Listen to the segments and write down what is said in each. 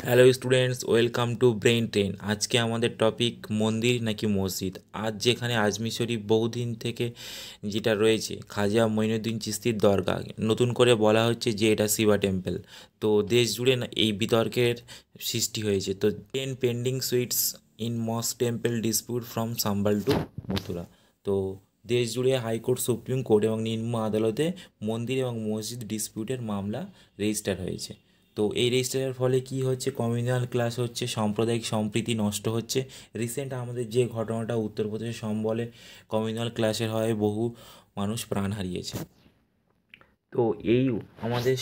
Hello students, welcome to brain train. আজকে আমাদের topic মন্দির নাকি মসজিদ। আজ যেখানে আজমির শরীফ বহুদিন থেকে যেটা রয়েছে খাজা মঈনুদ্দিন চিশতির দরগা, নতুন করে বলা হচ্ছে যে এটা শিবা টেম্পল। তো দেশ জুড়ে না এই বিতর্কের সৃষ্টি হয়েছে। তো 10 pending suits in mosque temple dispute from Sambhal to Mathura. তো দেশ জুড়ে হাইকোর্ট, সুপ্রিম কোর্ট এবং নিম্ন আদালতে মন্দির এবং মসজিদ ডিসপিউটের মামলা রেজিস্টার হয়েছে। তো এই রেজিস্টারের ফলে কি হচ্ছে, কমিউনাল ক্লাস হচ্ছে, সাম্প্রদায়িক সম্প্রীতি নষ্ট হচ্ছে। রিসেন্ট আমাদের যে ঘটনাটা উত্তরপ্রদেশের সম্বলে কমিউনাল ক্লাসের হয় বহু মানুষ প্রাণ হারিয়েছে। তো এই আমাদের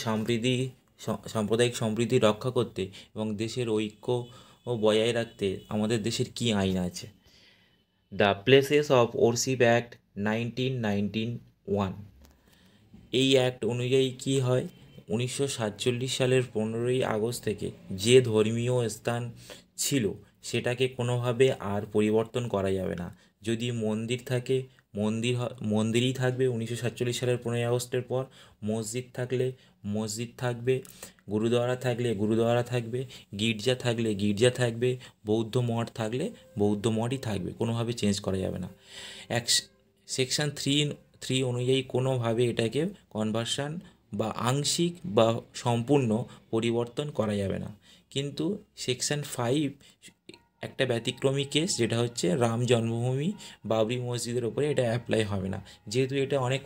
সাম্প্রদায়িক সম্প্রীতি রক্ষা করতে এবং দেশের ঐক্য ও বজায় রাখতে আমাদের দেশের কি আইন আছে? The places of worship act 1991। এই অ্যাক্ট অনুযায়ী কি হয়, 1947 সালের 15ই আগস্ট থেকে যে ধর্মীয় স্থান ছিল সেটাকে কোনোভাবে আর পরিবর্তন করা যাবে না। যদি মন্দির থাকে মন্দিরই থাকবে 1947 সালের 15ই আগস্টের পর। মসজিদ থাকলে মসজিদ থাকবে, গুরুদ্বারা থাকলে গুরুদ্বারা থাকবে, গির্জা থাকলে গির্জা থাকবে, বৌদ্ধ মঠ থাকলে বৌদ্ধ মঠই থাকবে, কোনোভাবে চেঞ্জ করা যাবে না। এক সেকশন 3 অনুযায়ী কোনোভাবে এটাকে কনভার্সন বা আংশিক বা সম্পূর্ণ পরিবর্তন করা যাবে না। কিন্তু সেকশন 5 একটা ব্যতিক্রমী কেস, যেটা হচ্ছে রাম জন্মভূমি বাবরি মসজিদের ওপরে এটা অ্যাপ্লাই হবে না, যেহেতু এটা অনেক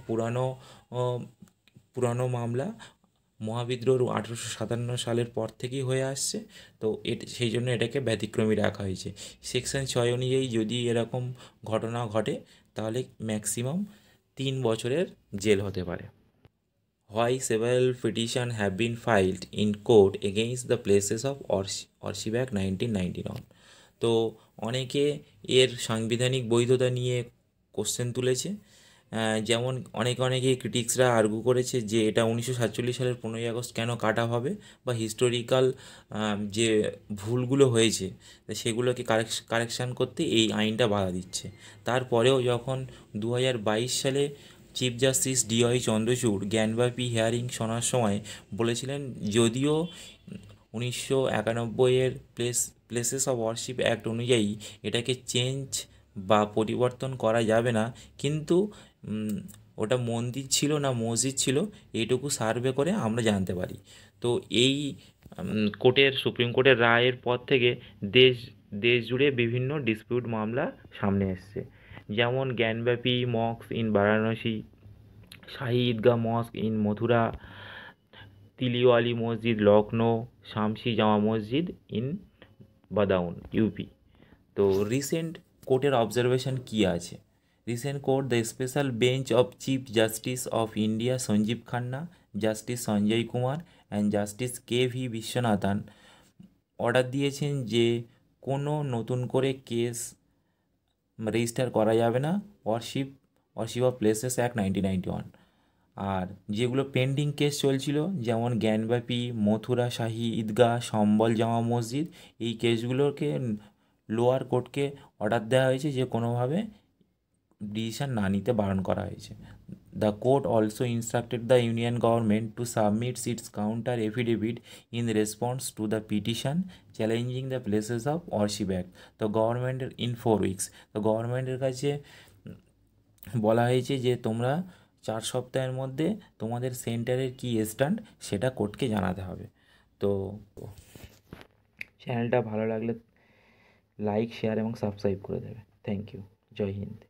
পুরানো মামলা, মহাবিদ্রোহ 1857 সালের পর থেকেই হয়ে আসছে। তো সেই জন্য এটাকে ব্যতিক্রমী রাখা হয়েছে। সেকশন 6 অনুযায়ী যদি এরকম ঘটনা ঘটে তাহলে ম্যাক্সিমাম 3 বছরের জেল হতে পারে। Why several petitions have been filed in court against the places of Worship Act 1991। তো অনেকে এর সাংবিধানিক বৈধতা নিয়ে কোশ্চেন তুলেছে। যেমন অনেকেই ক্রিটিক্সরা আর্গু করেছে যে এটা 1947 সালের 15ই আগস্ট কেন কাটা হবে, বা হিস্টোরিক্যাল যে ভুলগুলো হয়েছে সেগুলোকে কারেকশান করতে এই আইনটা বাধা দিচ্ছে। তারপরেও যখন 2022 সালে chief justice DY Chandrachud Gyanvapi hearing শোনার সময় বলেছিলেন, যদিও 1991-এর প্লেসেস অফ ওয়ারশিপ অ্যাক্ট অনুযায়ী এটাকে চেঞ্জ বা পরিবর্তন করা যাবে না, কিন্তু ওটা মন্দির ছিল না মসজিদ ছিল এইটুকু সার্ভে করে আমরা জানতে পারি। তো এই সুপ্রিম কোর্টের রায়ের পর থেকে দেশ দেশ জুড়ে বিভিন্ন ডিসপিউট মামলা সামনে এসছে। যেমন Gyanvapi mosque in Varanasi, Shahi Idgah mosque in Mathura, Teelewali Masjid Lucknow, Shamsi Jama Masjid in Badaun UP. তো রিসেন্ট কোর্টের অবজারভেশন কী আছে? Recent court the special bench of chief justice of India Sanjiv Khanna, justice Sanjay Kumar and justice KV Viswanathan order দিয়েছেন যে কোনো নতুন করে কেস রেজিস্টার করা যাবে না ওয়ারশিপ অফ প্লেসেস অ্যাক্ট 1991। আর যেগুলো পেন্ডিং কেস চলছিল, যেমন জ্ঞানব্যাপী, মথুরা শাহী ঈদগাহ, সম্বল জামা মসজিদ, এই কেসগুলোকে লোয়ার কোর্টকে অর্ডার দেওয়া হয়েছে যে কোনোভাবে ডিসিশন না নিতে বারণ করা হয়েছে। The court also instructed the union government to submit it's counter affidavit in response to the petition challenging the places of worship act. তো গভর্নমেন্টের ইন 4 উইকস, তো গভর্নমেন্টের কাছে বলা হয়েছে যে তোমরা 4 সপ্তাহের মধ্যে তোমাদের সেন্টারের কী স্ট্যান্ড সেটা কোর্টকে জানাতে হবে। তো চ্যানেলটা ভালো লাগলে লাইক, শেয়ার এবং সাবস্ক্রাইব করে দেবে। Thank you. জয় হিন্দ।